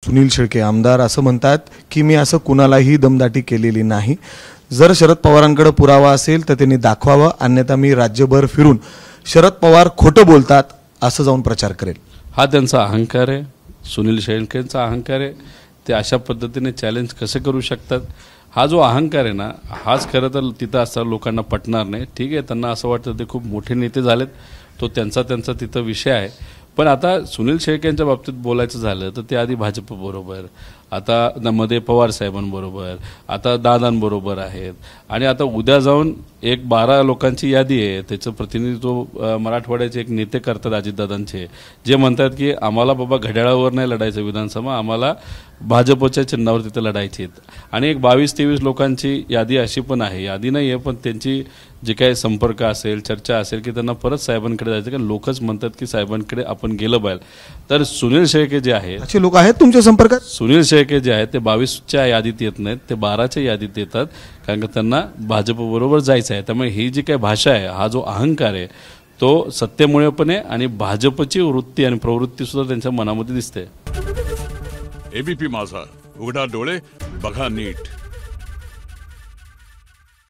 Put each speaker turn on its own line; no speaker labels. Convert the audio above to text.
सुनील शेळके आमदार असं म्हणतात की मी असं कुणालाही दमदाटी केलेली नाही। जर शरद पवारांकडे पुरावा असेल तर त्यांनी दाखवावा, अन्यथा मी राज्यभर फिरून शरद पवार खोटं बोलतात असं जाऊन प्रचार करेल।
हा त्यांचा अहंकार आहे, सुनील शेळकेंचा अहंकार आहे। ते अशा पद्धतीने चॅलेंज कसे करू शकतात? हा जो अहंकार आहे ना, हाच खरं तर तिथं असताना लोकांना पटणार नाही। ठीक आहे, त्यांना असं वाटतं ते खूप मोठे नेते झालेत, तो त्यांचा तिथं विषय आहे। पण आता सुनील शेळकेंच्या बाबतीत बोलायचं झालं तर ते आधी भाजप बरोबर, आता मध्ये पवार साहेबांबरोबर, आता दादांबरोबर आहेत आणि आता उद्या जाऊन एक 12 लोकांची यादी आहे, त्याचं प्रतिनिधित्व मराठवाड्याचे एक नेते करतात अजितदादांचे, जे म्हणतात की आम्हाला बाबा घड्याळावर नाही लढायचं विधानसभा, आम्हाला भाजपच्या चिन्हावर तिथे लढायची आहेत। आणि एक 22-23 लोकांची यादी अशी पण आहे, यादी नाही आहे पण त्यांची जे काही संपर्क असेल, चर्चा असेल की त्यांना परत साहेबांकडे जायचं, कारण लोकच म्हणतात की साहेबांकडे आपण गेलं पाहिजे। तर सुनील शेळके जे आहेत,
असे लोक आहेत तुमच्या संपर्कात?
सुनील शेळके जे आहेत ते 22च्या यादीत येत नाहीत, ते 12च्या यादीत येतात, कारण की त्यांना भाजपबरोबर जायचं आहे। त्यामुळे ही जी काही भाषा आहे, हा जो अहंकार आहे, तो सत्तेमुळे पण आहे आणि भाजपची वृत्ती आणि प्रवृत्ती सुद्धा त्यांच्या मनामध्ये दिसते।
एबीपी माझा, उघडा डोळे बघा नीट।